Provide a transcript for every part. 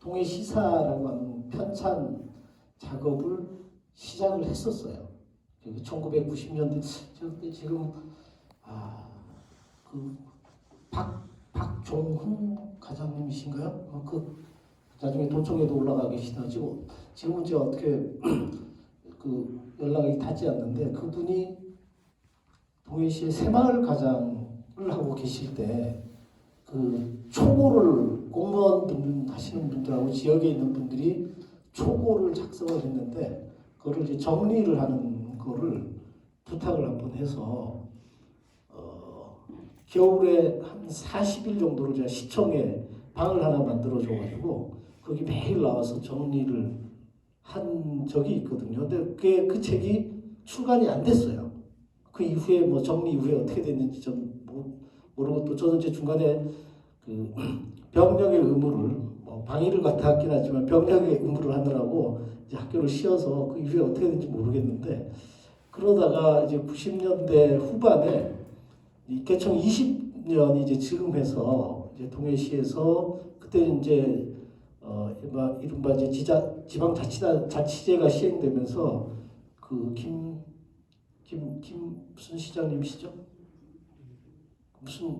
동해시사라고 하는 편찬 작업을 시작을 했었어요. 1990년대 저 그때 지금 그 박종훈 과장님이신가요? 그 나중에 도청에도 올라가 계시다. 지금은 제가 어떻게 그 연락이 닿지 않는데 그분이 동해시의 새마을 가장을 하고 계실 때 그 초고를 공무원 하시는 분들하고 지역에 있는 분들이 초고를 작성을 했는데 그거를 이제 정리를 하는 거를 부탁을 한번 해서 겨울에 한 40일 정도를 제가 시청에 방을 하나 만들어줘가지고 거기 매일 나와서 정리를 한 적이 있거든요. 근데 그 책이 출간이 안 됐어요. 그 이후에 뭐 정리 이후에 어떻게 됐는지 좀 모르고 또 저는 이제 중간에 그 병력의 의무를 방위를 갔다 왔긴 하지만 병력의 의무를 하느라고 이제 학교를 쉬어서 그 이후에 어떻게 됐는지 모르겠는데 그러다가 이제 90년대 후반에 이 개청 20년이 이제 지금 해서 이제 동해시에서 그때 이제 이른바 이제 지방자치제가 시행되면서 그 무슨 시장님이시죠? 무슨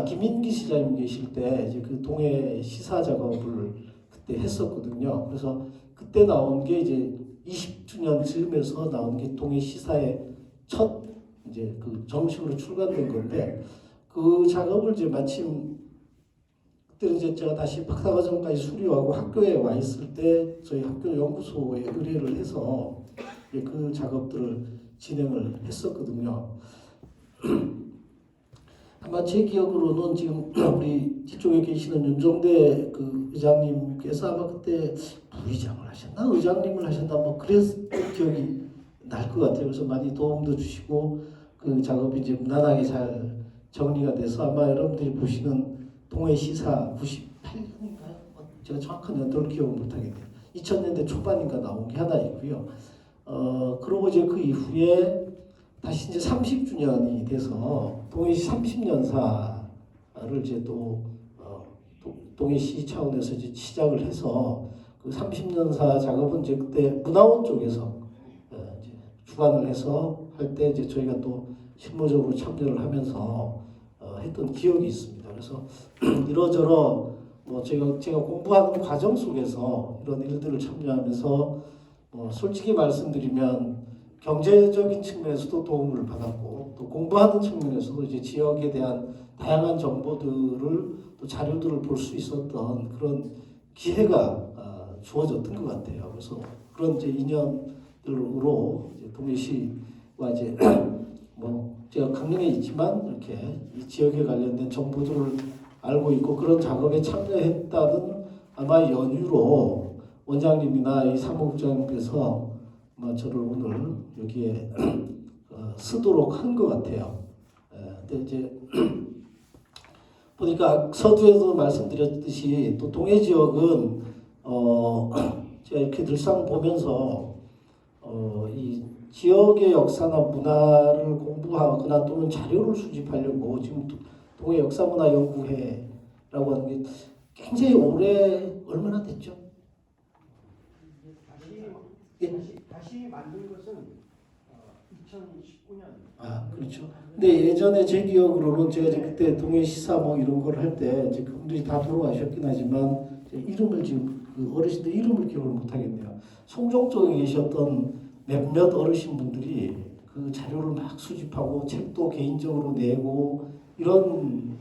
김인기 시장님 계실 때 이제 그 동해 시사 작업을 그때 했었거든요. 그래서 그때 나온 게 이제 20주년 즈음에서 나온 게 동해 시사의 첫 이제 그 정식으로 출간된 건데 그 작업을 이제 마침 그때 이제 제가 다시 박사과정까지 수료하고 학교에 와 있을 때 저희 학교 연구소에 의뢰를 해서 그 작업들을 진행을 했었거든요. 아마 제 기억으로는 지금 우리 뒤쪽에 계시는 윤정대 그 의장님께서 아마 그때 부의장을 하셨나 의장님을 하셨나 뭐 그랬던 기억이 날 것 같아요. 그래서 많이 도움도 주시고 그 작업이 이제 무난하게 잘 정리가 돼서 아마 여러분들이 보시는 동해시사 98년인가요? 제가 정확한 연도를 기억을 못하겠네요. 2000년대 초반인가 나온 게 하나 있고요. 그러고 이제 그 이후에 다시 이제 30주년이 돼서 동해시 30년사를 이제 또 동해시 차원에서 이제 시작을 해서 그 30년사 작업은 이제 그때 문화원 쪽에서 이제 주관을 해서 할 때 이제 저희가 또 실무적으로 참여를 하면서 했던 기억이 있습니다. 그래서 이러저러 뭐 제가 공부하는 과정 속에서 이런 일들을 참여하면서 솔직히 말씀드리면 경제적인 측면에서도 도움을 받았고 또 공부하는 측면에서도 이제 지역에 대한 다양한 정보들을 또 자료들을 볼 수 있었던 그런 기회가 주어졌던 것 같아요. 그래서 그런 이제 인연들로 이제 동해시와 이제 뭐 제가 강릉에 있지만 이렇게 이 지역에 관련된 정보들을 알고 있고 그런 작업에 참여했다는 아마 연유로 원장님이나 이 사무국장님께서 저를 오늘 여기에 쓰도록 한 것 같아요. 근데 이제 보니까 서두에도 말씀드렸듯이 또 동해 지역은 제가 이렇게 늘상 보면서 이 지역의 역사나 문화를 공부하거나 또는 자료를 수집하려고 지금 동해 역사문화연구회라고 하는 게 굉장히 오래 얼마나 됐죠? 다시 만든 것은 2019년. 그렇죠. 근데 예전에 제 기억으로는 제가 이제 그때 동해시사 뭐 이런 걸 할 때 이제 그분들이 다 돌아가셨긴 하지만 이름을 지금 그 어르신들 이름을 기억을 못 하겠네요. 송정 쪽에 계셨던 몇몇 어르신분들이 그 자료를 막 수집하고 책도 개인적으로 내고 이런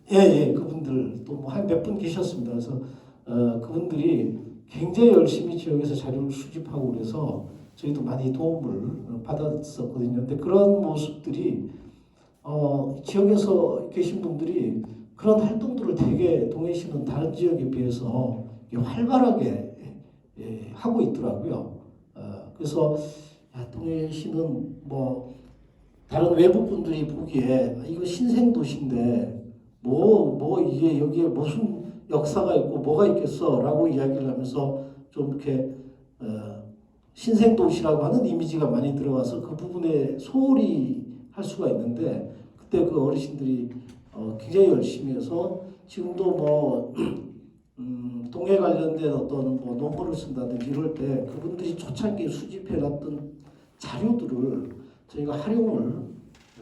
그분들 또 뭐 한 몇 분 계셨습니다. 그래서 그분들이 굉장히 열심히 지역에서 자료를 수집하고 그래서 저희도 많이 도움을 받았었거든요. 근데 그런 모습들이 지역에서 계신 분들이 그런 활동들을 되게 동해시는 다른 지역에 비해서 활발하게 하고 있더라고요. 그래서 동해시는 뭐 다른 외부 분들이 보기에 이거 신생도시인데 뭐 이게 여기에 무슨 역사가 있고 뭐가 있겠어라고 이야기를 하면서 좀 이렇게 신생도시라고 하는 이미지가 많이 들어와서 그 부분에 소홀히 할 수가 있는데 그때 그 어르신들이 굉장히 열심히 해서 지금도 뭐 동해 관련된 어떤 뭐 논문을 쓴다든지 이럴 때 그분들이 초창기에 수집해놨던 자료들을 저희가 활용을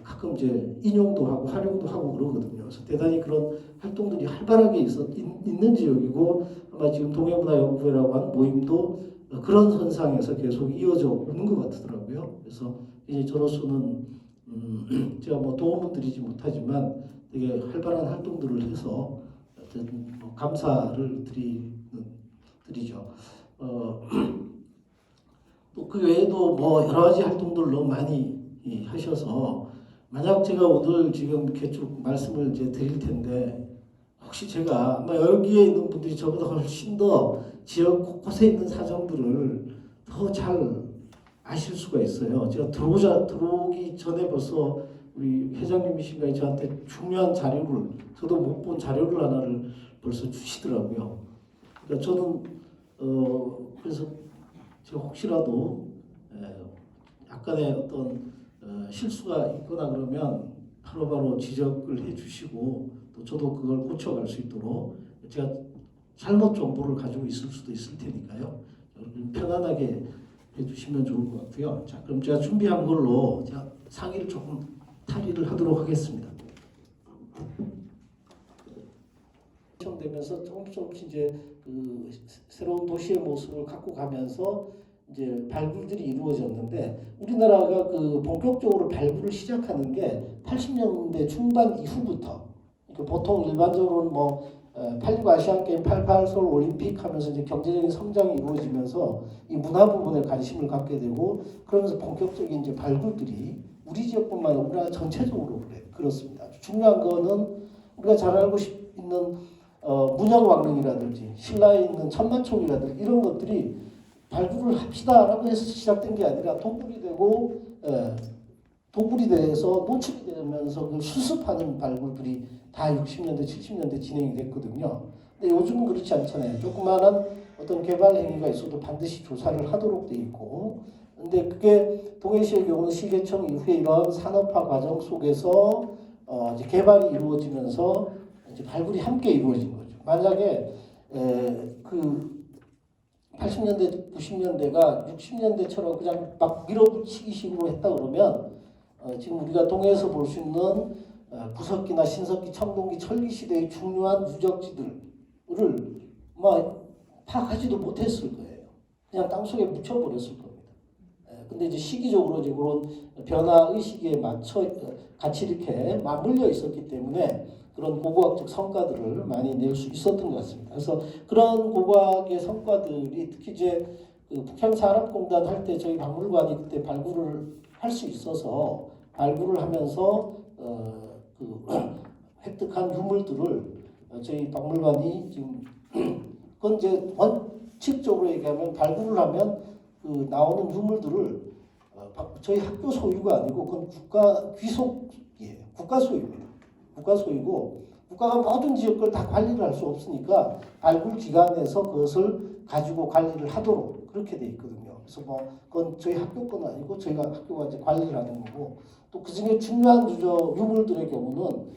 가끔 이제 인용도 하고 활용도 하고 그러거든요. 그래서 대단히 그런 활동들이 활발하게 있는 지역이고 아마 지금 동해문화연구회라고 하는 모임도 그런 현상에서 계속 이어져 오는 것 같더라고요. 그래서 이제 저로서는 제가 뭐 도움은 드리지 못하지만 되게 활발한 활동들을 해서 뭐 감사를 드리죠. 또 그 외에도 뭐 여러 가지 활동들을 너무 많이 하셔서 만약 제가 오늘 지금 이렇게 쭉 말씀을 이제 드릴 텐데 혹시 제가 아마 여기에 있는 분들이 저보다 훨씬 더 지역 곳곳에 있는 사정들을 더 잘 아실 수가 있어요. 제가 들어오기 전에 벌써 우리 회장님이신가 저한테 중요한 자료를 저도 못 본 자료를 하나를 벌써 주시더라고요. 그러니까 저는 그래서 제가 혹시라도 약간의 어떤 실수가 있거나 그러면 바로바로 지적을 해주시고 또 저도 그걸 고쳐갈 수 있도록 제가 잘못 정보를 가지고 있을 수도 있을 테니까요. 여러분 편안하게 해주시면 좋을 것 같고요. 자, 그럼 제가 준비한 걸로 제가 상의를 조금 탈의를 하도록 하겠습니다. 되면서 조금씩 이제 그 새로운 도시의 모습을 갖고 가면서 이제 발굴들이 이루어졌는데 우리나라가 그 본격적으로 발굴을 시작하는 게 80년대 중반 이후부터 그러니까 보통 일반적으로는 뭐 86 아시안 게임, 88 서울 올림픽 하면서 이제 경제적인 성장이 이루어지면서 이 문화 부분에 관심을 갖게 되고 그러면서 본격적인 이제 발굴들이 우리 지역뿐만 아니라 우리나라 전체적으로 그렇습니다. 중요한 거는 우리가 잘 알고 있는 문영왕릉이라든지 신라에 있는 천마총이라든지 이런 것들이 발굴을 합시다라고 해서 시작된 게 아니라 도굴이 돼서 노출이 되면서 그 수습하는 발굴들이 다 60년대, 70년대 진행이 됐거든요. 근데 요즘은 그렇지 않잖아요. 조그마한 어떤 개발 행위가 있어도 반드시 조사를 하도록 돼 있고, 근데 그게 동해시의 경우는 시개청 이후에 이런 산업화 과정 속에서 이제 개발이 이루어지면서 이제 발굴이 함께 이루어진 거죠. 만약에 그 80년대, 90년대가 60년대처럼 그냥 막 밀어붙이기 식으로 했다 그러면 지금 우리가 동해에서 볼 수 있는 구석기나 신석기, 청동기, 철기 시대의 중요한 유적지들을 파악하지도 못했을 거예요. 그냥 땅속에 묻혀버렸을 겁니다. 근데 이제 시기적으로 이제 그런 변화의 시기에 맞춰 같이 이렇게 맞물려 있었기 때문에 그런 고고학적 성과들을 많이 낼 수 있었던 것 같습니다. 그래서 그런 고고학의 성과들이 특히 이제 그 북향산업공단 할 때 저희 박물관이 그때 발굴을 할 수 있어서 발굴을 하면서 그 획득한 유물들을 저희 박물관이 지금 그건 이제 원칙적으로 얘기하면 발굴을 하면 그 나오는 유물들을 저희 학교 소유가 아니고 그건 국가 귀속이에요. 국가 소유입니다. 국가 소유고 국가가 모든 지역을 다 관리를 할 수 없으니까 발굴 기관에서 그것을 가지고 관리를 하도록 그렇게 돼 있거든요. 그래서 뭐 그건 저희 학교 건 아니고 저희가 학교가 이제 관리를 하는 거고 또 그중에 중요한 유물들의 경우는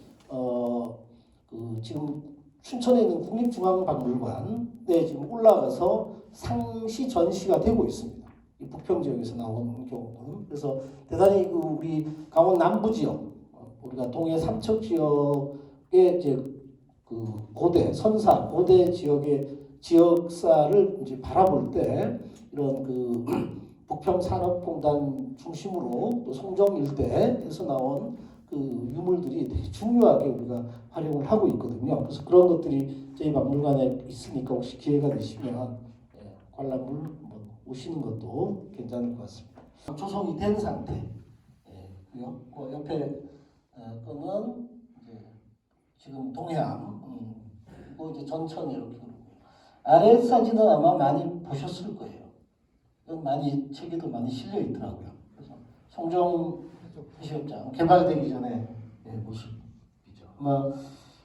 그 지금 춘천에 있는 국립중앙박물관에 지금 올라가서 상시 전시가 되고 있습니다. 이 북평 지역에서 나오는 경우는 그래서 대단히 그 우리 강원 남부 지역 우리가 동해 삼척 지역의 이제 그 고대 선사 고대 지역의 지역사를 이제 바라볼 때 이런 그 북평산업공단 중심으로 또 송정 일대에서 나온 그 유물들이 되게 중요하게 우리가 활용을 하고 있거든요. 그래서 그런 것들이 저희 박물관에 있으니까 혹시 기회가 되시면 관람을 오시는 것도 괜찮을 것 같습니다. 조성이 된 상태. 그리고 그 옆에 거는 이제 지금 동해안 그리고 이제 전천 이렇게 아래 사진은 아마 많이 보셨을 거예요. 많이 책에도 많이 실려 있더라고요. 그래서 송정 해수욕장 개발되기 전에 모습이죠. 아마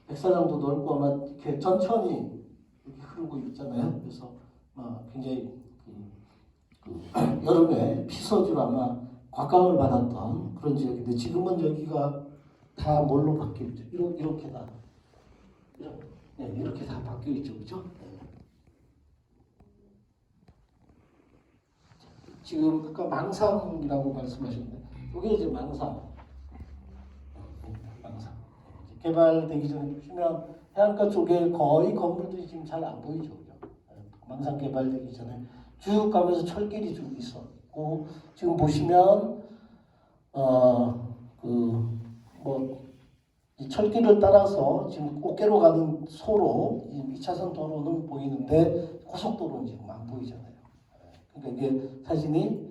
백사장도 넓고 아마 이렇게 전천이 이렇게 흐르고 있잖아요. 그래서 굉장히 여름에 피서지로 아마 곽강을 받았던 그런 지역인데 지금은 여기가 다 뭘로 바뀌어 있죠? 이렇게 다 이렇게 다 바뀌어 있죠, 그렇죠? 지금 아까 망상이라고 말씀하셨는데 이게 이제 망상. 개발되기 전에 보시면 해안가 쪽에 거의 건물들이 지금 잘 안 보이죠. 그죠? 망상 개발되기 전에 쭉 가면서 철길이 쭉 있었고 지금 보시면 이 철길을 따라서 지금 꽃게로 가는 소로 2차선 도로는 보이는데 고속도로는 지금 안 보이잖아요. 그러니까 이게 사진이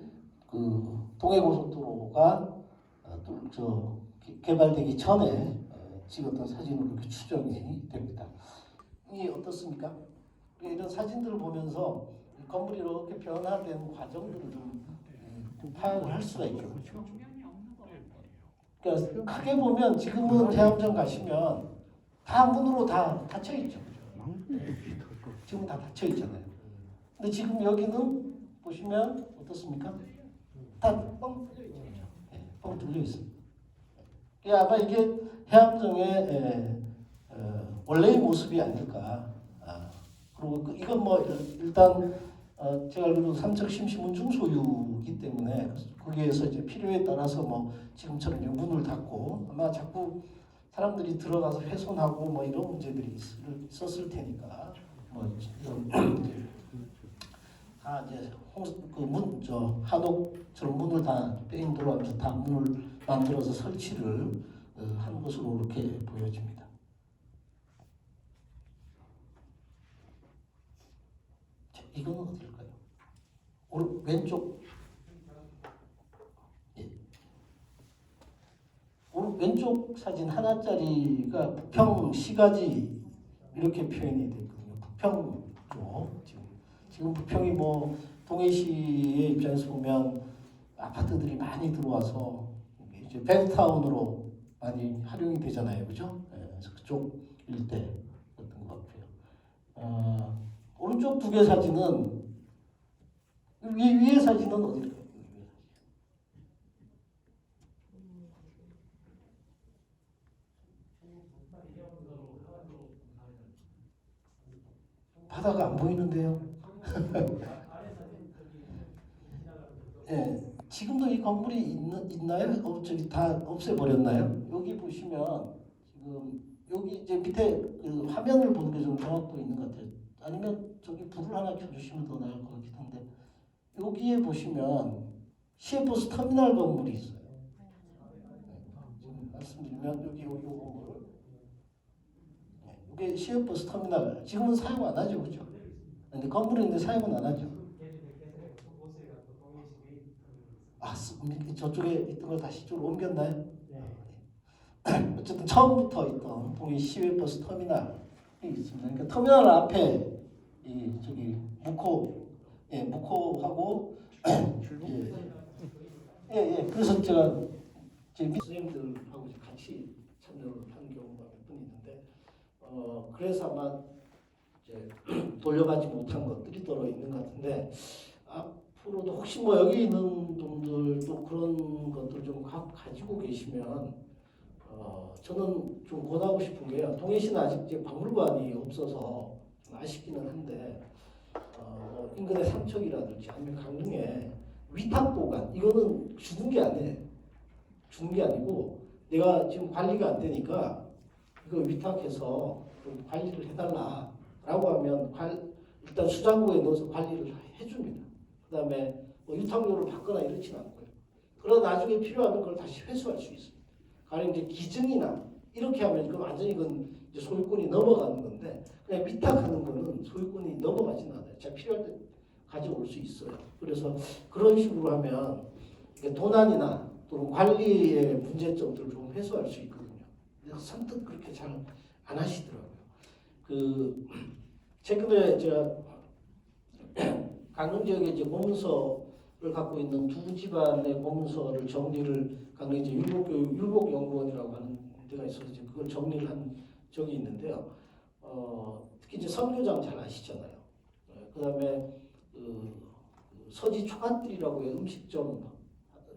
그 동해고속도로가 개발되기 전에 찍었던 사진으로 그렇게 추정이 됩니다. 이 어떻습니까? 이런 사진들을 보면서 건물이 이렇게 변화된 과정들을 좀 파악을 할 수가 있죠. 그러니까 크게 보면 지금은 대함정 가시면 다 문으로 다 닫혀 있죠. 지금 다 닫혀 있잖아요. 근데 지금 여기는 보시면 어떻습니까? 다 뻥 뚫려 있죠. 뻥 뚫려 있습니다. 아마 이게 해암정의 원래의 모습이 아닐까. 그리고 이건 뭐 일단 제가 알기로 삼척 심시문 중소유이기 때문에 거기에서 이제 필요에 따라서 뭐 지금처럼 이제 문을 닫고 아마 자꾸 사람들이 들어가서 훼손하고 뭐 이런 문제들이 있었을 테니까 뭐 다 이제 한옥처럼 문을 다 페인트로 하면서 다 문을 만들어서 설치를 한 것으로 이렇게 보여집니다. 자, 이건 어딜까요? 왼쪽 왼쪽 사진 하나짜리가 부평 시가지 이렇게 표현이 되어 있거든요. 부평죠. 지금 부평이 뭐 동해시의 입장에서 보면 아파트들이 많이 들어와서 이제 벨타운으로 많이 활용이 되잖아요, 그죠? 그래서 그쪽 일대였던 것 같아요. 오른쪽 두 개 사진은 위에 사진은 어딜까요? 바다가 안 보이는데요. 예, 지금도 이 건물이 있나요? 저기 다 없애버렸나요? 여기 보시면 지금 여기 이제 밑에 그 화면을 보는 게 좀 정확도 있는 것 같아요. 아니면 저기 불을 하나 켜주시면 더 나을 것 같긴 한데 여기에 보시면 시외버스 터미널 건물이 있어요. 지금 말씀드리면 여기 건물 이게 시외버스 터미널 지금은 사용 안 하죠, 그렇죠? 근데 건물인데 사용은 안 하죠. 저쪽에 있던 걸 다시 이쪽으로 옮겼나요? 네. 어쨌든 처음부터 있던 동해 시외버스 터미널이 있습니다. 그러니까 터미널 앞에 저기 무코하고 그래서 제가 제 선생님들하고 같이 참여를 한 경우가 몇 번 있는데 그래서 아마 이제 돌려가지 못한 것들이 들어 있는 것 같은데. 앞으로도 혹시 뭐 여기 있는 분들도 그런 것들 좀 가지고 계시면 저는 좀 권하고 싶은 게요. 동해시는 아직 이제 박물관이 없어서 좀 아쉽기는 한데 인근의 삼척이라든지 아니면 강릉에 위탁보관 이거는 주는 게 아니에요. 주는 게 아니고 내가 지금 관리가 안 되니까 이거 위탁해서 좀 관리를 해달라라고 하면 일단 수장고에 넣어서 관리를 해줍니다. 그 다음에 뭐 유탁료를 받거나 이렇지는 않고요. 그러나 나중에 필요하면 그걸 다시 회수할 수 있습니다. 가령 이제 기증이나 이렇게 하면 그 완전히 이건 이제 소유권이 넘어가는 건데 그냥 위탁하는 거는 소유권이 넘어가지는 않아요. 제가 필요할 때 가져올 수 있어요. 그래서 그런 식으로 하면 도난이나 또는 관리의 문제점들을 좀 해소할 수 있거든요. 그래서 선뜻 그렇게 잘 안 하시더라고요. 최근에 제가 강릉 지역에 이제 고문서를 갖고 있는 두 집안의 고문서를 정리를 강릉 이제 율곡연구원이라고 하는 데가 있어서 이제 그걸 정리를 한 적이 있는데요. 특히 이제 선교장 잘 아시잖아요. 그다음에 서지 초가들이라고 해요. 음식점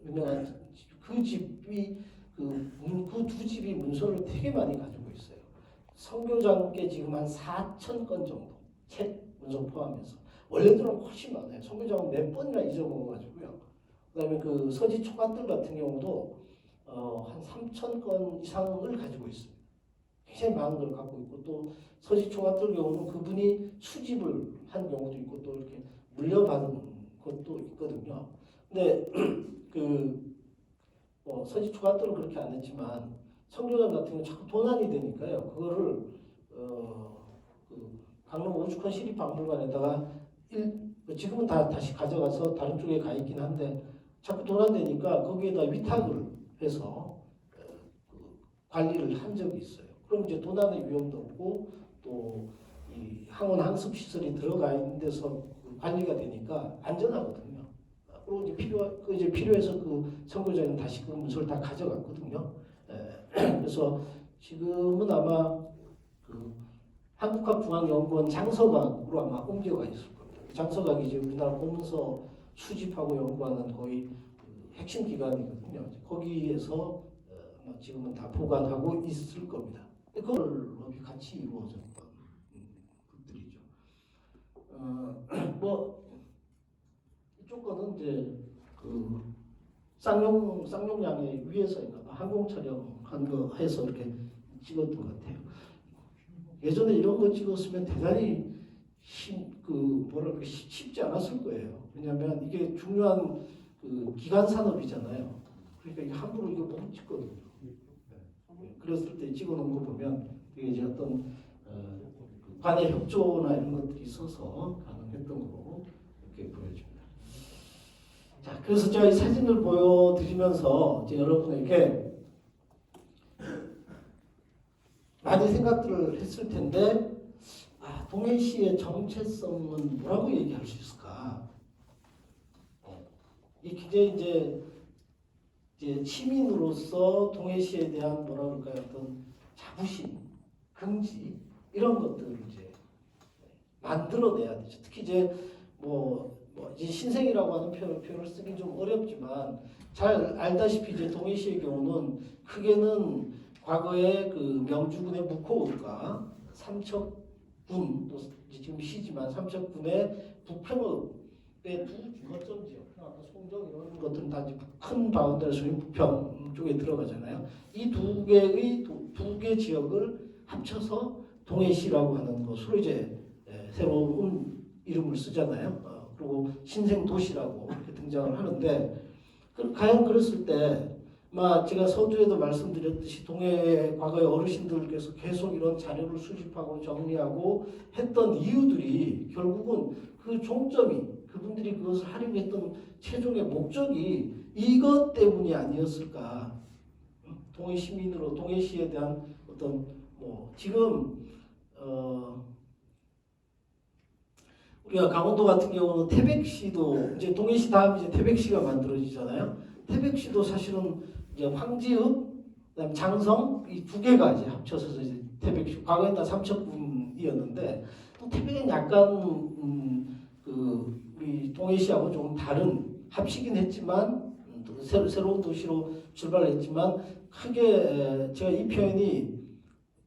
유명한 그 집이 그 두 집이 문서를 되게 많이 가지고 있어요. 선교장께 지금 한 4천 건 정도 책 문서 포함해서 원래들은 훨씬 많아요. 선교장은 몇 번이나 잊어먹어가지고요. 그다음에 그 서지 초가들 같은 경우도 한 3천 건 이상을 가지고 있습니다. 굉장히 많은 걸 갖고 있고 또 서지 초가들 경우는 그분이 수집을 한 경우도 있고 또 이렇게 물려받은 것도 있거든요. 근데 서지 초가들은 그렇게 안 했지만 선교장 같은 경우 자꾸 도난이 되니까요. 그거를 강릉 오죽헌 시립박물관에다가 지금은 다시 가져가서 다른 쪽에 가 있긴 한데 자꾸 도난되니까 거기에다 위탁을 해서 관리를 한 적이 있어요. 그럼 이제 도난의 위험도 없고 또 이 항원 항습 시설이 들어가 있는 데서 관리가 되니까 안전하거든요. 그리고 이제 필요해서 그 선교장은 다시 그 문서를 다 가져갔거든요. 그래서 지금은 아마 그 한국학중앙연구원 장서각으로 아마 옮겨가 있을 겁니다. 장서각이 이제 우리나라 보문서 수집하고 연구하는 거의 그 핵심 기관이거든요. 거기에서 지금은 다 보관하고 있을 겁니다. 그걸 같이 이루어졌던 것들이죠. 뭐 이쪽 거는 이제 그 쌍용양의 위에서인가 항공 촬영한 거 해서 이렇게 찍었던 것 같아요. 예전에 이런 거 찍었으면 대단히 쉽지 않았을 거예요. 왜냐하면 이게 중요한 그 기간 산업이잖아요. 그러니까 이게 함부로 이거 못 찍거든요. 그랬을 때 찍어놓은 거 보면 이게 이제 어떤 간의 협조나 이런 것들이 있어서 가능했던 거로 이렇게 보여집니다. 자, 그래서 제가 이 사진을 보여드리면서 이제 여러분에게 많은 생각들을 했을 텐데, 동해시의 정체성은 뭐라고 얘기할 수 있을까? 이 굉장히 이제 시민으로서 동해시에 대한 뭐라 그럴까요? 어떤 자부심, 긍지 이런 것들을 이제 만들어내야 되죠. 특히 이제 이제 신생이라고 하는 표현을 쓰기 좀 어렵지만 잘 알다시피 이제 동해시의 경우는 크게는 과거에 그 명주군의 묵호읍과 삼척군 또 지금 시지만 삼척군의 북평읍의 두 거점 지역, 아까 송정 이런 것들은 다 큰 바운더리 속인 북평 쪽에 들어가잖아요. 이 두 개 지역을 합쳐서 동해시라고 하는 것으로 이제 새로운 이름을 쓰잖아요. 그리고 신생도시라고 이렇게 등장을 하는데 과연 그랬을 때 제가 서두에도 말씀드렸듯이 동해 과거의 어르신들께서 계속 이런 자료를 수집하고 정리하고 했던 이유들이 결국은 그 종점이 그분들이 그것을 하려고 했던 최종의 목적이 이것 때문이 아니었을까. 동해 시민으로 동해시에 대한 어떤 지금 우리가 강원도 같은 경우는 태백시도 이제 동해시 다음 이제 태백시가 만들어지잖아요. 태백시도 사실은 이제 황지읍, 그다음 장성 이 두 개가 이제 합쳐서 이제 태백시. 과거엔 다 삼척군이었는데 또 태백은 약간 우리 동해시하고 조금 다른 합치긴 했지만 새로운 도시로 출발했지만 크게 제가 이 표현이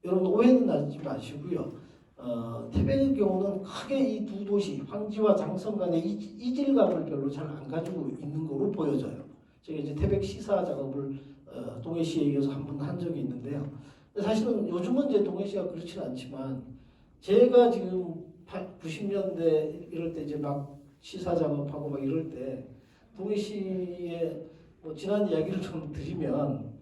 여러분 오해는 하지 마시고요. 태백의 경우는 크게 이 두 도시 황지와 장성 간의 이질감을 별로 잘 안 가지고 있는 거로 보여져요. 제가 이제 태백 시사 작업을 동해시에 이어서 한 번 한 적이 있는데요. 사실은 요즘은 이제 동해시가 그렇지는 않지만 제가 지금 90년대 이럴 때 이제 막 시사 작업하고 막 이럴 때 동해시의 지난 이야기를 좀 드리면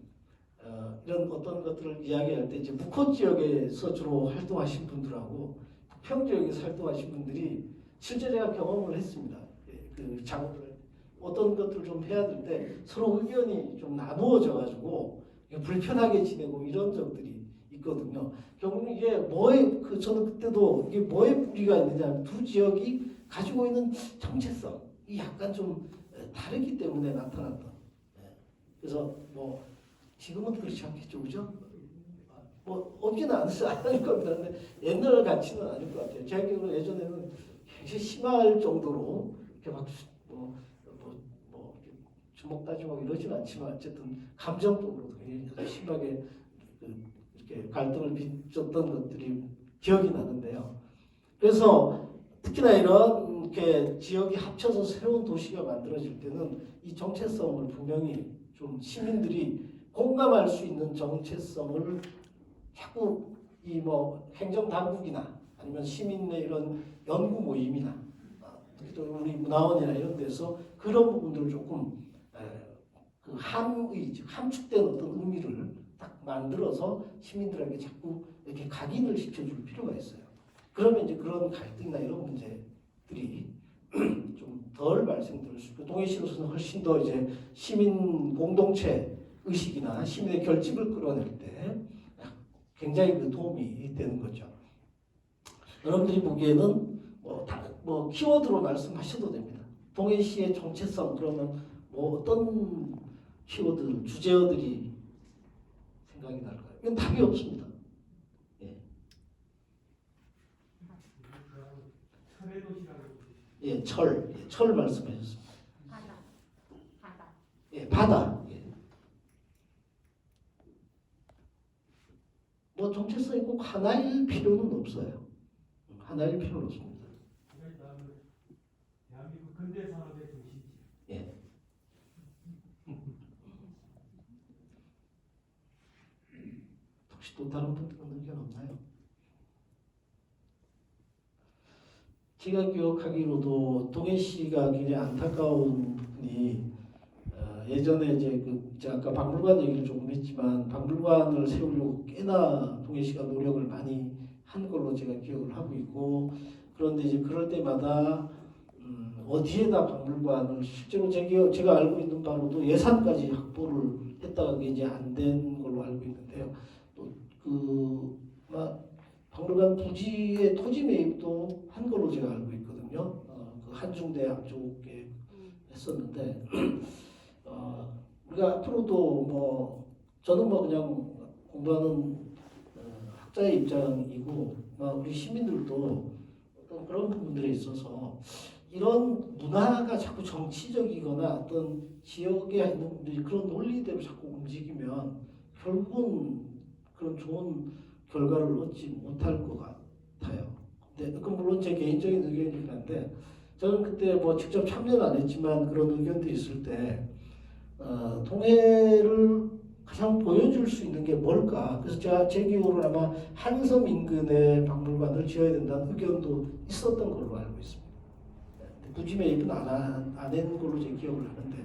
이런 어떤 것들을 이야기할 때 이제 묵호 지역에서 주로 활동하신 분들하고 북평 지역에서 활동하신 분들이 실제 제가 경험을 했습니다. 그 작업을 어떤 것들을 좀 해야 될 때 서로 의견이 좀 나누어져 가지고 불편하게 지내고 이런 적들이 있거든요. 결국 이게 저는 그때도 이게 뭐에 뿌리가 있느냐, 두 지역이 가지고 있는 정체성이 약간 좀 다르기 때문에 나타났던. 그래서 지금은 그렇지 않겠죠, 그죠? 없지는 않을 겁니다. 근데 옛날 같지는 않을 것 같아요. 제 기억으로 예전에는 굉장히 심할 정도로 이렇게 막 주먹 따지고 이러진 않지만 어쨌든 감정적으로도 굉장히 심하게 이렇게 갈등을 빚었던 것들이 기억이 나는데요. 그래서 특히나 이런 이렇게 지역이 합쳐서 새로운 도시가 만들어질 때는 이 정체성을 분명히 좀 시민들이 공감할 수 있는 정체성을 자꾸 이 뭐 행정당국이나 아니면 시민의 이런 연구 모임이나 특히 또 우리 문화원이나 이런 데서 그런 부분들을 조금 그 함의 즉 함축된 어떤 의미를 딱 만들어서 시민들에게 자꾸 이렇게 각인을 시켜줄 필요가 있어요. 그러면 이제 그런 갈등이나 이런 문제들이 좀 덜 발생될 수 있고 동해시로서는 훨씬 더 이제 시민 공동체 의식이나 시민의 결집을 끌어낼 때 굉장히 그 도움이 되는 거죠. 여러분들이 보기에는 뭐 키워드로 말씀하셔도 됩니다. 동해시의 정체성 그러면 뭐 어떤 키워드 주제어들이 생각이 날까요? 이건 답이 없습니다. 예, 철 말씀하셨습니다. 바다. 예, 바다. 예. 뭐 정체성이 꼭 하나일 필요는 없어요. 하나일 필요는 없습니다. 대한민국 근대 산업의 중심지. 예. 혹시 또 다른 분들은 의견 없나요? 제가 기억하기로도 동해시가 굉장히 안타까운 부분이 예전에 이제 제가 아까 박물관 얘기를 조금 했지만 박물관을 세우려고 꽤나 동해시가 노력을 많이 한 걸로 제가 기억을 하고 있고 그런데 이제 그럴 때마다 어디에다 박물관을 실제로 제가 알고 있는 바로도 예산까지 확보를 했다가 그게 이제 안 된 걸로 알고 있는데요. 또 박물관 부지의 토지 매입도 한 걸로 제가 알고 있거든요. 그 한중대 앞쪽에 했었는데 우리가 앞으로도 뭐 저는 뭐 그냥 공부하는 학자의 입장이고 우리 시민들도 어떤 그런 부분들에 있어서 이런 문화가 자꾸 정치적이거나 어떤 지역에 있는 분들이 그런 논리대로 자꾸 움직이면 결국은 그런 좋은 결과를 얻지 못할 것 같아요. 근데 그건 물론 제 개인적인 의견이긴 한데 저는 그때 뭐 직접 참여는 안 했지만 그런 의견도 있을 때 동해를 가장 보여줄 수 있는 게 뭘까? 그래서 제 기억으로는 아마 한섬 인근에 박물관을 지어야 된다는 의견도 있었던 걸로 알고 있습니다. 부지 매입은 안 한 걸로 제 기억을 하는데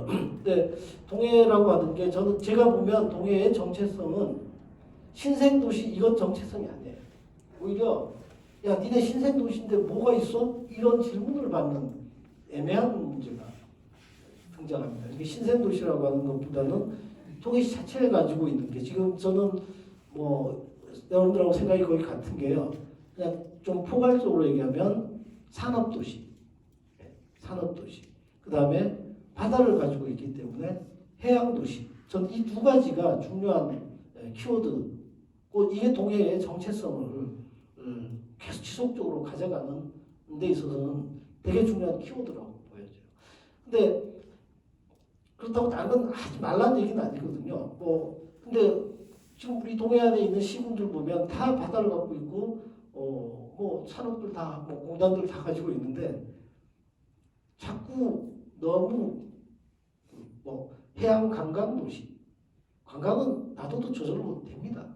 근데 동해라고 하는 게 제가 보면 동해의 정체성은 신생도시 이건 정체성이 아니에요. 오히려 야 니네 신생도시인데 뭐가 있어? 이런 질문을 받는 애매한 문제가 등장합니다. 이게 신생도시라고 하는 것보다는 동해시 자체를 가지고 있는 게 지금 저는 뭐 여러분들하고 생각이 거의 같은 게요. 그냥 좀 포괄적으로 얘기하면 산업도시, 산업도시. 그 다음에 바다를 가지고 있기 때문에 해양도시. 전 이 두 가지가 중요한 키워드. 이게 동해의 정체성을 계속 지속적으로 가져가는 데 있어서는 되게 중요한 키워드라고 보여져요. 근데 그렇다고 다른 하지 말라는 얘기는 아니거든요. 근데 지금 우리 동해안에 있는 시군들 보면 다 바다를 갖고 있고, 뭐 산업들 다, 뭐 공단들 다 가지고 있는데 자꾸 너무 뭐 해양 관광 도시, 관광은 놔둬도 저절로 됩니다.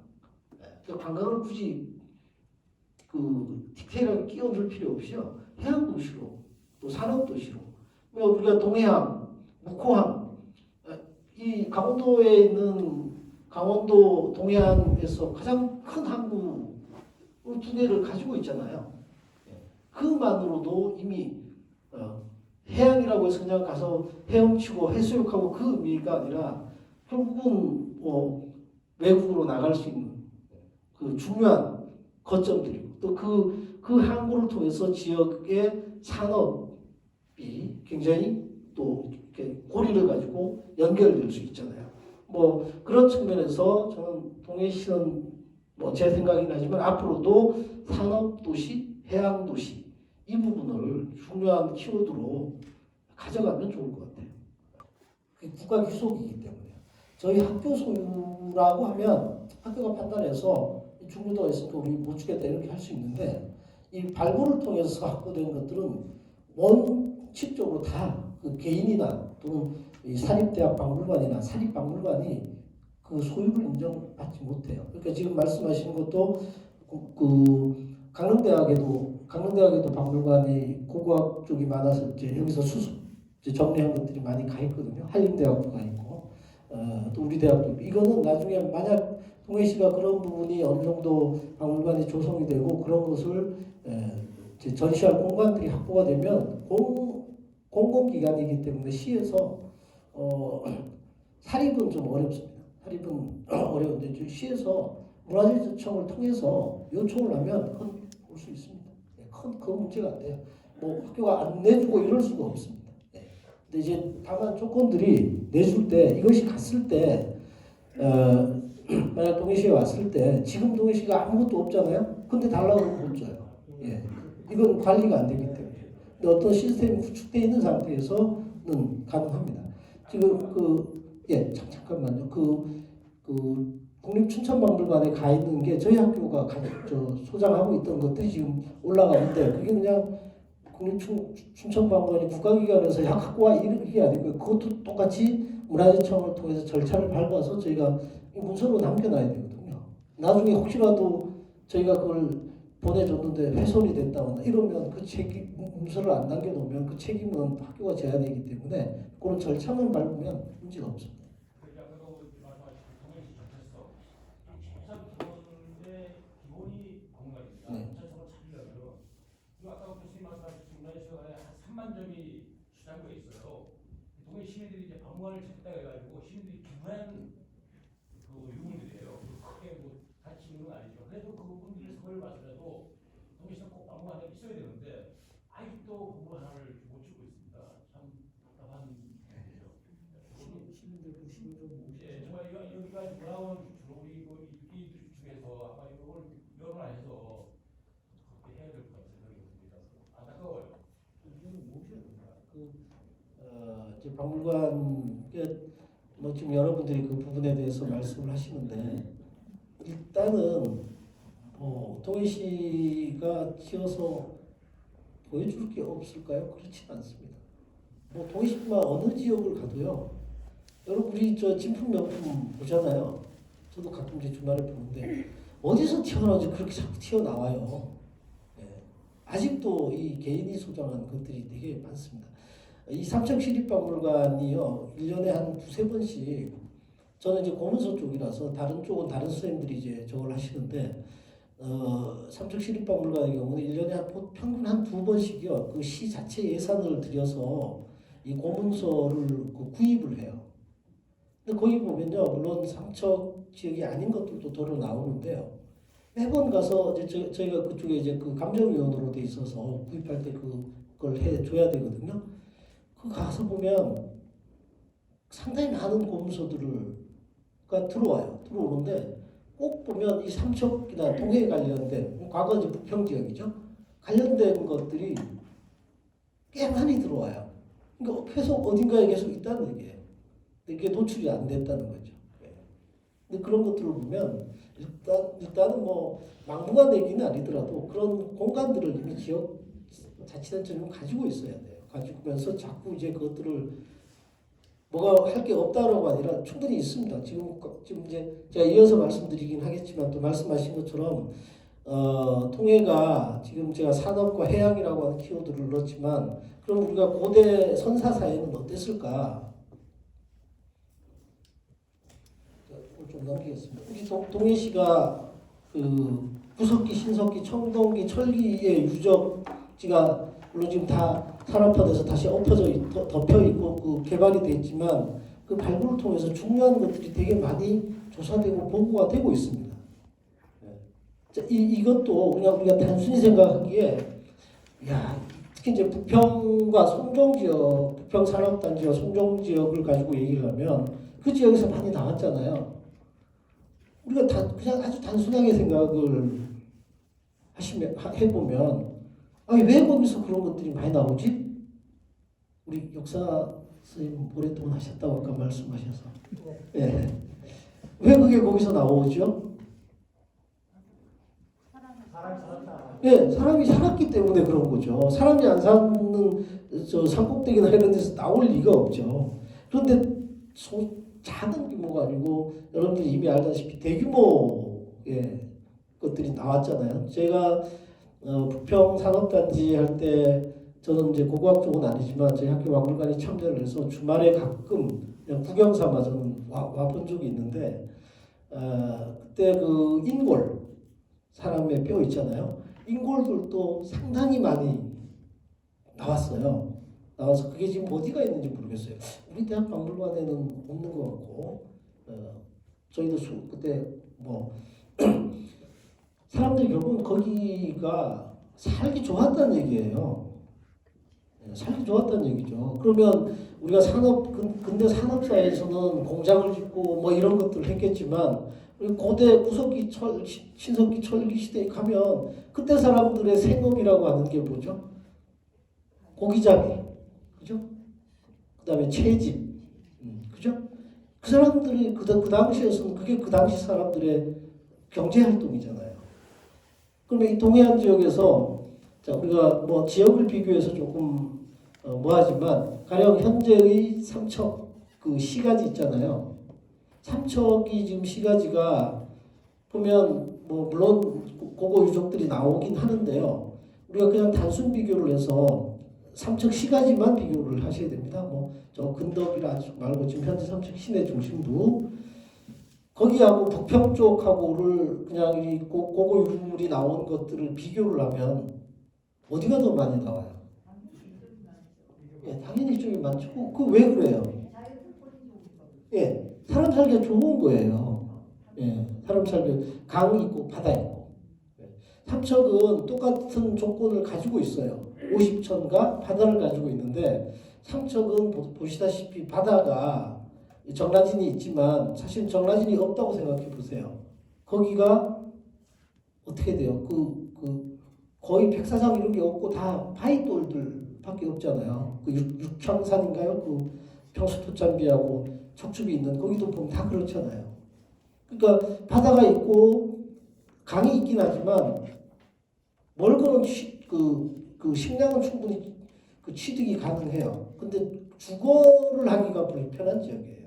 그러니까 관광을 굳이 디테일하게 끼워줄 필요 없이요. 해양 도시로 또 산업 도시로. 우리가 동해안, 묵호항 이 강원도에 있는 강원도 동해안에서 가장 큰 항구 두 개를 가지고 있잖아요. 그만으로도 이미 해양이라고 해서 그냥 가서 헤엄치고 해수욕하고 그 의미가 아니라 결국은 외국으로 나갈 수 있는 그 중요한 거점들이고 또 그 항구를 통해서 지역의 산업이 굉장히 또 이렇게 고리를 가지고 연결될 수 있잖아요. 뭐 그런 측면에서 저는 동해시는 뭐 제 생각이긴 하지만 앞으로도 산업도시, 해양도시 이 부분을 중요한 키워드로 가져가면 좋을 것 같아요. 국가 규속이기 때문에 저희 학교 소유라고 하면 학교가 판단해서 중부도가 있으니까 우리 못 주겠다 이렇게 할 수 있는데 이 발부를 통해서 확보된 것들은 원칙적으로 다 그 개인이나 또는 이 사립대학 박물관이나 사립박물관이 그 소유를 인정받지 못해요. 그러니까 지금 말씀하시는 것도 그 강릉대학에도 박물관이 고고학 쪽이 많아서 이제 여기서 수습 이제 정리한 것들이 많이 가 있거든요. 한림대학도 가 있고 또 우리 대학도 있고. 이거는 나중에 만약 동해시가 그런 부분이 어느 정도 박물관이 조성이 되고 그런 것을 이제 전시할 공간들이 확보가 되면 공공기관이기 때문에 시에서 사립은 좀 어렵습니다. 사립은 어려운데 시에서 문화재청을 통해서 요청을 하면 올 수 있습니다. 큰 문제가 안 돼요. 뭐 학교가 안 내주고 이럴 수가 없습니다. 근데 이제 다만 조건들이 내줄 때 이것이 갔을 때 만약 동해시에 왔을 때 지금 동해시가 아무것도 없잖아요. 근데 달라고 하면 못 줘요. 이건 관리가 안 되기 때문에. 근데 어떤 시스템이 구축되어 있는 상태에서는 가능합니다. 지금 잠깐만요. 국립춘천박물관에 가 있는 게 저희 학교가 소장하고 있던 것들이 지금 올라가는데 그게 그냥 국립춘천박물관이 국가기관에서 야 갖고 와 이게 아니고 그것도 똑같이 문화재청을 통해서 절차를 밟아서 저희가 문서로 남겨놔야 되거든요. 나중에 혹시라도 저희가 그걸 보내줬는데 훼손이 됐다거나 이러면 그 책임 문서를 안 남겨놓으면 그 책임은 학교가 져야 되기 때문에 그런 절차만 밟으면 문제가 없습니다. 기본이 공간입니다. 네. 전체적으로 찾으려면 아까 교수님 말씀하신 문화재청에 한 3만 점이 수장고에 있어요. 동해 시민들이 이제 박물관을 찾다 해가지고 시민들이 기부한 그 유물들이에요. 크게 뭐 같이 있는 건 아니죠. 그래도 그 부분들을 선을 받더라도 동해시는 꼭 박물관에 있어야 되는데 아직도 건물 하나를 못 주고 있습니다. 참 답답한 일이죠. 시민들 보시면 좀 정말 여기가 돌아온 주로 우리 이 중에서 아마 이걸 여론화해서 해야 될 것 같은 생각이 듭니다. 안타까워요. 이거는 모셔야 됩니다. 이제 박물관 뭐 지금 여러분들이 그 부분에 대해서 말씀을 하시는데 일단은 동해시가 지어서 보여줄 게 없을까요? 그렇지 않습니다. 뭐 동해시만 어느 지역을 가도요. 여러분 우리 저 진품 명품 보잖아요. 저도 가끔 이제 주말에 보는데 어디서 튀어나오지 그렇게 자꾸 튀어나와요. 아직도 이 개인이 소장한 것들이 되게 많습니다. 이 삼척시립박물관이요 1년에 한 두세 번씩 저는 이제 고문서 쪽이라서 다른 쪽은 다른 선생님들이 이제 저걸 하시는데 삼척시립박물관의 경우는 1년에 평균 한 두 번씩이요 그 시 자체 예산을 들여서 이 고문서를 구입을 해요. 근데 거기 보면요 물론 삼척 지역이 아닌 것들도 도로 나오는데요. 매번 가서 이제 저희가 그쪽에 이제 그 감정위원으로 돼 있어서 구입할 때 그걸 해줘야 되거든요. 그 가서 보면 상당히 많은 고문서들가 들어오는데 꼭 보면 이 삼척이나 동해에 관련된 과거 이제 부평 지역이죠. 관련된 것들이 꽤 많이 들어와요. 그러니까 계속 어딘가에 계속 있다는 얘기예요. 이게 노출이 안 됐다는 거죠. 근데 그런 것들을 보면 일단은 뭐 막무가내 얘기는 아니더라도 그런 공간들을 이미 지역 자치단체는 가지고 있어야 돼요. 가지고면서 자꾸 이제 그것들을 뭐가 할 게 없다라고 아니라 충분히 있습니다. 지금 이제 제가 이어서 말씀드리긴 하겠지만 또 말씀하신 것처럼 통해가 지금 제가 산업과 해양이라고 하는 키워드를 넣었지만 그럼 우리가 고대 선사 사회는 어땠을까? 좀 넘기겠습니다. 우리 동해시가 그 구석기, 신석기, 청동기, 철기의 유적지가 물론 지금 다 산업화돼서 다시 덮여 있고 그 개발이 됐지만 그 발굴을 통해서 중요한 것들이 되게 많이 조사되고 보고가 되고 있습니다. 이것도 우리가 단순히 생각하기에 특히 이제 부평과 송정 지역, 부평 산업단지와 송정 지역을 가지고 얘기를 하면 그 지역에서 많이 나왔잖아요. 우리가 그냥 아주 단순하게 생각을 해보면 왜 거기서 그런 것들이 많이 나오지? 우리 역사 선생님 오랫동안 하셨다고 아까 말씀하셔서. 예. 왜 그게 거기서 나오죠? 예, 사람이 살았기 때문에 그런 거죠. 사람이 안 사는 저 산꼭대기나 이런 데서 나올 리가 없죠. 그런데 작은 규모가 아니고 여러분들이 이미 알다시피 대규모의 것들이 나왔잖아요. 제가 부평 산업단지 할 때 저는 이제 고고학 쪽은 아니지만 저희 학교 박물관에 참여를 해서 주말에 가끔 그냥 구경 삼아 저는 와본 적이 있는데 그때 그 인골 사람의 뼈 있잖아요. 인골들도 상당히 많이 나왔어요. 나와서 그게 지금 어디가 있는지 모르겠어요. 우리 대학 박물관에는 없는 것 같고 저희도 그때 뭐 사람들이 결국은 거기가 살기 좋았다는 얘기예요. 살기 좋았다는 얘기죠. 그러면 우리가 근대 산업사회에서는 공장을 짓고 뭐 이런 것들을 했겠지만 고대 구석기 신석기 철기 시대에 가면 그때 사람들의 생업이라고 하는 게 뭐죠? 고기잡이, 그죠? 그다음에 채집, 그죠? 그 사람들이 그 당시에서는 그게 그 당시 사람들의 경제 활동이잖아요. 그러면 이 동해안 지역에서 자 우리가 뭐 지역을 비교해서 조금 뭐하지만 가령 현재의 삼척 그 시가지 있잖아요. 삼척이 지금 시가지가 보면 뭐 물론 고고 유적들이 나오긴 하는데요. 우리가 그냥 단순 비교를 해서 삼척 시가지만 비교를 하셔야 됩니다. 뭐 저 근덕이라 말고 지금 현재 삼척 시내 중심부 거기하고 북평 쪽하고를 그냥 이 고고 유물이 나온 것들을 비교를 하면 어디가 더 많이 나와요? 예, 당연히 이쪽이 많죠. 그 왜 그래요? 예, 사람 살기가 좋은 거예요. 예, 사람 살기 강 있고 바다 있고. 삼척은 똑같은 조건을 가지고 있어요. 50천과 바다를 가지고 있는데 삼척은 보시다시피 바다가 정라진이 있지만 사실 정라진이 없다고 생각해 보세요. 거기가 어떻게 돼요? 거의 백사장 이런 게 없고 다 바위돌들밖에 없잖아요. 그 육평산인가요? 그 평수토잔비하고 척추비 있는 거기도 보면 다 그렇잖아요. 그러니까 바다가 있고 강이 있긴 하지만 멀거는 그 식량은 충분히 그 취득이 가능해요. 근데 주거를 하기가 불편한 지역이에요.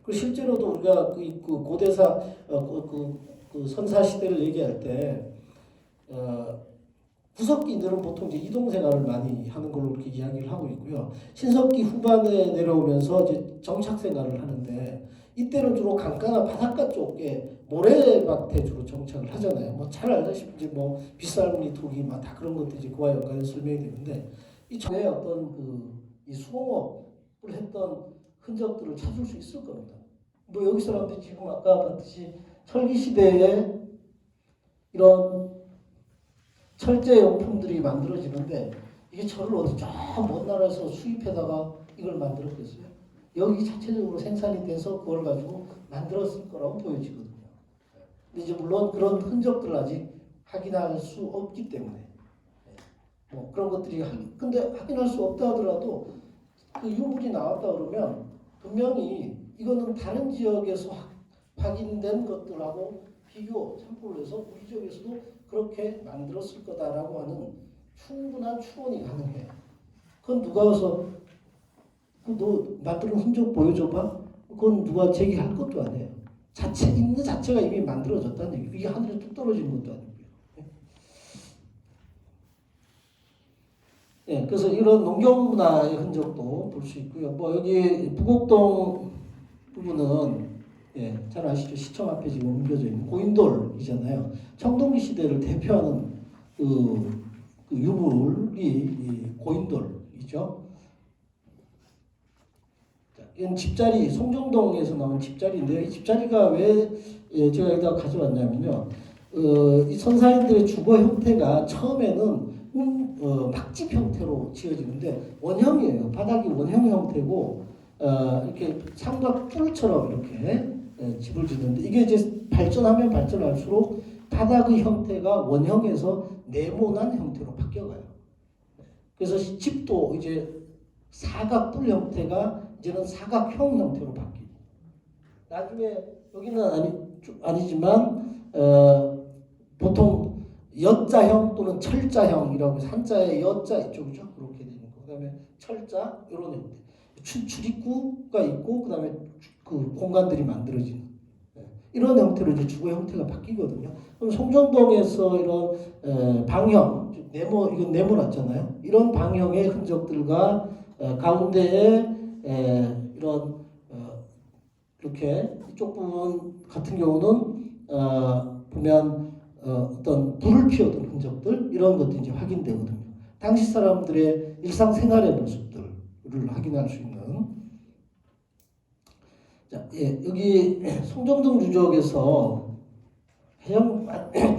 그 실제로도 우리가 그 고대사 그 선사 시대를 얘기할 때 구석기들은 보통 이제 이동 생활을 많이 하는 걸로 이렇게 이야기를 하고 있고요. 신석기 후반에 내려오면서 이제 정착 생활을 하는데 이때는 주로 강가나 바닷가 쪽에 모래밭에 주로 정착을 하잖아요. 뭐 잘 알다시피 이제 뭐 빗살무늬 토기 막 다 그런 것들이 그와 연관해서 설명이 되는데 이 전에 어떤 이 수공업을 했던 흔적들을 찾을 수 있을 겁니다. 뭐 여기 사람들이 지금 아까 봤듯이 철기 시대에 이런 철제 용품들이 만들어지는데 이게 철을 어디 저 먼 나라에서 수입해다가 이걸 만들었겠어요? 여기 자체적으로 생산이 돼서 그걸 가지고 만들었을 거라고 보여지거든요. 근데 이제 물론 그런 흔적들을 아직 확인할 수 없기 때문에 뭐 그런 것들이 근데 확인할 수 없다 하더라도 그 유물이 나왔다 그러면 분명히 이거는 다른 지역에서 확인된 것들하고 비교 참고를 해서 우리 지역에서도 그렇게 만들었을 거다라고 하는 충분한 추론이 가능해요. 그건 누가 와서 너 만드는 흔적 보여줘봐? 그건 누가 제기할 것도 아니에요. 있는 자체가 이미 만들어졌다는 얘기. 이게 하늘에 뚝 떨어진 것도 아니고요. 예, 그래서 이런 농경문화의 흔적도 볼 수 있고요. 뭐 여기 부곡동 부분은 예, 잘 아시죠? 시청 앞에 지금 옮겨져 있는 고인돌이잖아요. 청동기 시대를 대표하는 그 유물이 이 고인돌이죠. 자, 이건 집자리, 송정동에서 나온 집자리인데요. 이 집자리가 왜 제가 여기다 가져왔냐면요. 이 선사인들의 주거 형태가 처음에는 막집 형태로 지어지는데 원형이에요. 바닥이 원형 형태고 이렇게 삼각 뿔처럼 이렇게 집을 짓는데 이게 이제 발전하면 발전할수록 바닥의 형태가 원형에서 네모난 형태로 바뀌어가요. 그래서 집도 이제 사각뿔 형태가 이제는 사각형 형태로 바뀌고 나중에 여기는 아니지만 보통 여자형 또는 철자형이라고 해서 한자의 여자 이쪽이죠. 그렇게 되는 거. 그다음에 철자 이런 형태. 출입구가 있고 그다음에 그 공간들이 만들어지는 이런 형태로 이제 주거 형태가 바뀌거든요. 그럼 송정동에서 이런 방형, 이건 네모났잖아요. 이런 방형의 흔적들과 가운데에 이런 이렇게 이쪽 부분 같은 경우는 보면 어떤 불을 피우던 흔적들 이런 것도 이제 확인되거든요. 당시 사람들의 일상생활의 모습들을 확인할 수 있는. 자, 여기 송정동 유적에서 가장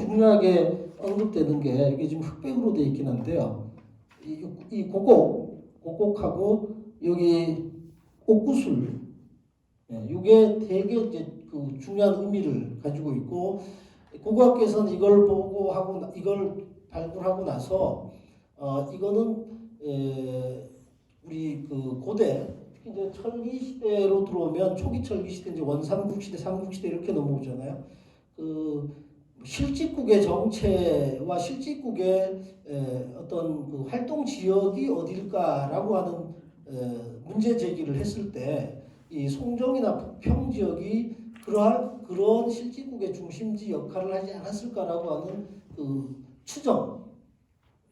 중요하게 언급되는 게 이게 지금 흑백으로 되어 있긴 한데요. 이 고곡하고 여기 옥구슬, 이게 되게 이제 그 중요한 의미를 가지고 있고 고고학계에서는 이걸 보고 하고 이걸 발굴하고 나서 이거는 우리 그 고대 특히 이제 철기 시대로 들어오면 초기 철기 시대 이제 원삼국 시대, 삼국 시대 이렇게 넘어오잖아요. 그 실직국의 정체와 실직국의 어떤 그 활동 지역이 어딜까라고 하는 문제 제기를 했을 때 이 송정이나 북평 지역이 그런 실직국의 중심지 역할을 하지 않았을까라고 하는 그 추정,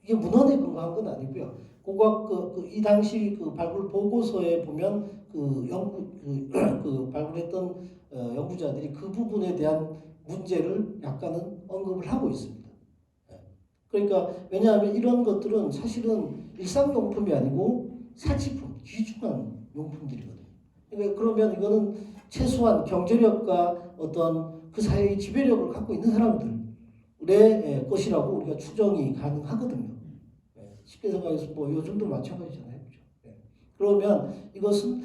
이게 문헌에 근거한 건 아니고요. 고고학 이 당시 그 발굴 보고서에 보면 그 발굴했던 연구자들이 그 부분에 대한 문제를 약간은 언급을 하고 있습니다. 그러니까 왜냐하면 이런 것들은 사실은 일상용품이 아니고 사치품, 귀중한 용품들이거든요. 그러니까 그러면 이거는 최소한 경제력과 어떤 그 사회의 지배력을 갖고 있는 사람들의 것이라고 우리가 추정이 가능하거든요. 쉽게 생각해서 뭐 요즘도 마찬가지잖아요. 그렇죠? 그러면 이것은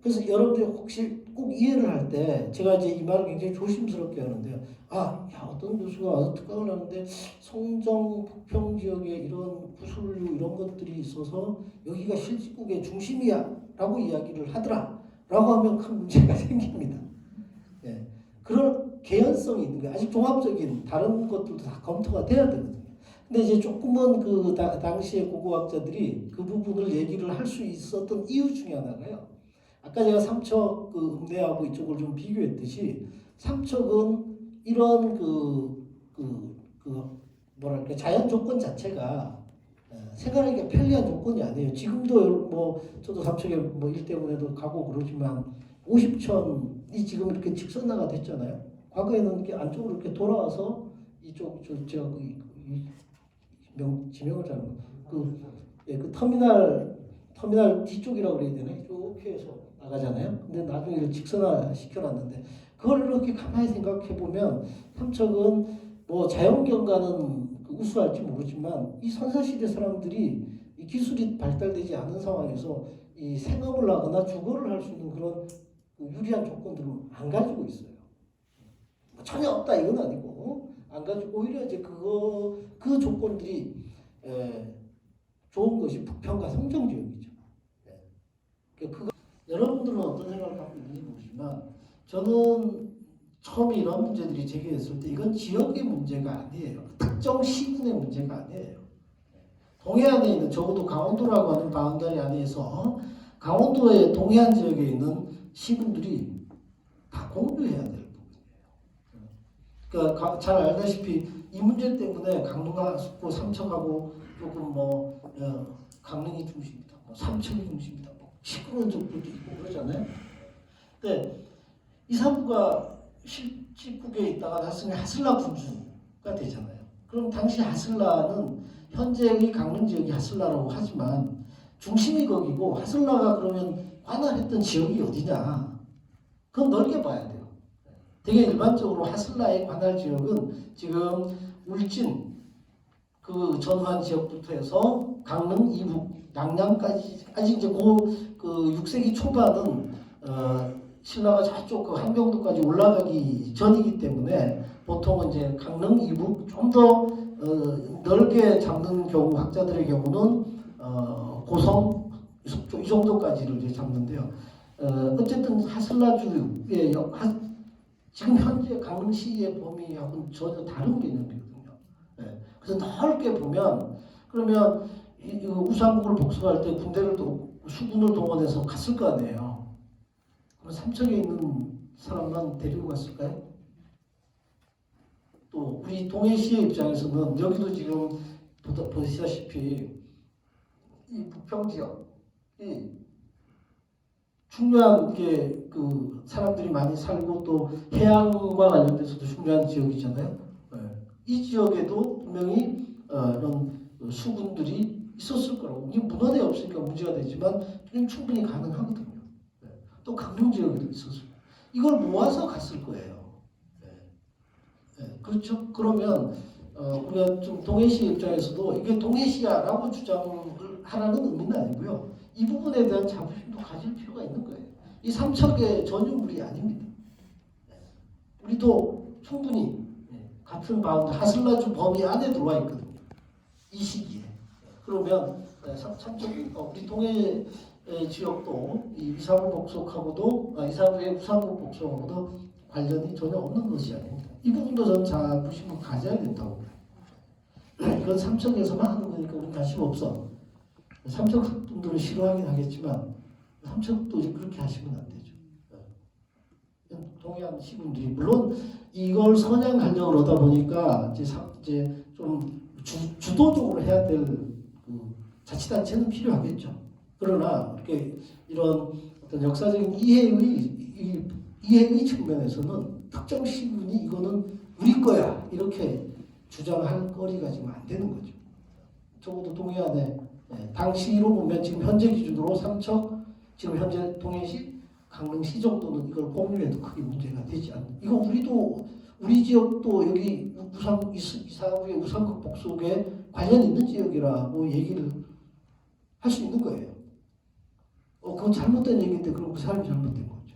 그래서 여러분들이 혹시 꼭 이해를 할 때 제가 이제 이 말을 굉장히 조심스럽게 하는데요. 어떤 교수가 와서 특강을 하는데 송정 북평 지역에 이런 구슬류 이런 것들이 있어서 여기가 실직국의 중심이야라고 이야기를 하더라라고 하면 큰 문제가 생깁니다. 그런 개연성이 있는 거예요. 아직 종합적인 다른 것들도 다 검토가 돼야 되거든요. 근데 이제 조금은 그 당시의 고고학자들이 그 부분을 얘기를 할 수 있었던 이유 중에 하나가요. 아까 제가 삼척 그 읍내하고 이쪽을 좀 비교했듯이 삼척은 이런 뭐랄까 자연 조건 자체가 생활하기가 편리한 조건이 아니에요. 지금도 뭐 저도 삼척에 뭐 일 때문에도 가고 그러지만 50촌이 지금 이렇게 직선화가 됐잖아요. 과거에는 이렇게 안쪽으로 이렇게 돌아와서 이쪽 제가 지명을 잘못 그 터미널 뒤쪽이라고 그래야 되나? 이렇게 해서 나가잖아요. 근데 나중에 이걸 직선화 시켜놨는데 그걸 이렇게 가만히 생각해 보면 삼척은 뭐 자연경관은 우수할지 모르지만 이 선사시대 사람들이 이 기술이 발달되지 않은 상황에서 이 생업을 하거나 주거를 할 수 있는 그런 유리한 조건들을 안 가지고 있어요. 전혀 없다 이건 아니고 안 가지고 오히려 이제 그 조건들이 좋은 것이 북평과 송정 지역이죠. 여러분들은 어떤 생각을 갖고 있는지 모르지만 저는 처음에 이런 문제들이 제기됐을 때 이건 지역의 문제가 아니에요. 특정 시군의 문제가 아니에요. 동해안에 있는 적어도 강원도라고 하는 바운더리 안에서 강원도의 동해안 지역에 있는 시군들이 다 공유해야 될 부분이에요. 그러니까 잘 알다시피 이 문제 때문에 강릉하고 삼척하고 조금 강릉이 중심이다, 삼척이 중심이다, 시끄러운 적들도 있고 그러잖아요. 근데 이 사부가 실직국에 있다가 나중에 하슬라 군주가 되잖아요. 그럼 당시 하슬라는 현재의 강릉 지역이 하슬라라고 하지만 중심이 거기고 하슬라가 그러면 관할했던 지역이 어디냐? 그건 넓게 봐야 돼요. 되게 일반적으로 하슬라의 관할 지역은 지금 울진 그 전환 지역부터 해서 강릉 이북 양양까지 아직 이제 그 6세기 초반은 신라가 저쪽 그 함경도까지 올라가기 전이기 때문에 보통은 이제 강릉 이북 좀 더 넓게 잡는 경우 학자들의 경우는 고성 이 정도까지를 이제 잡는데요. 어쨌든 하슬라주의 지금 현재 강릉시의 범위하고는 전혀 다른 개념이거든요. 예. 그래서 넓게 보면 그러면 이 우상국을 복수할 때 군대를 수군을 동원해서 갔을 거 아니에요. 그럼 삼척에 있는 사람만 데리고 갔을까요? 또 우리 동해시의 입장에서는 여기도 지금 보시다시피 이 부평 지역이 중요한 게 그 사람들이 많이 살고 또 해양과 관련돼서도 중요한 지역이잖아요. 이 지역에도 분명히 이런 수군들이 있었을 거라고. 이게 문헌에 없으니까 문제가 되지만 충분히 가능하거든요. 또 강릉 지역에도 있었을 거예요. 이걸 모아서 갔을 거예요. 그렇죠? 그러면 우리가 좀 동해시 입장에서도 이게 동해시야라고 주장을 하라는 의미는 아니고요. 이 부분에 대한 자부심도 가질 필요가 있는 거예요. 이 삼척의 전유물이 아닙니다. 우리도 충분히 같은 바운드 하슬라주 범위 안에 들어와 있거든요. 이 시기에. 그러면 삼척 우리 동해 지역도 이 이사부 복속하고도 이사부의 우상국 복속하고도 관련이 전혀 없는 것이 아닙니다. 이 부분도 저는 자부심을 가져야 된다고 봐요. 이건 삼척에서만 하는 거니까 우리는 관심 없어. 삼척 분들은 싫어하긴 하겠지만 삼척도 그렇게 하시면 안 되죠. 동해안 시군들이 물론 이걸 선양하려고 그러다 보니까 이제 좀 주도적으로 해야 될 그 자치단체는 필요하겠죠. 그러나 이렇게 이런 어떤 역사적인 이해의 측면에서는 특정 시군이 이거는 우리 거야 이렇게 주장할 거리가 지금 안 되는 거죠. 적어도 동해안에 당시로 보면 지금 현재 기준으로 삼척 지금 현재 동해시 강릉시 정도는 이걸 공유해도 크게 문제가 되지 않는. 이거 우리 지역도 여기 이사부의 우상국 복속에 관련 있는 지역이라고 얘기를 할 수 있는 거예요. 그건 잘못된 얘기인데 그럼 그 사람이 잘못된 거죠.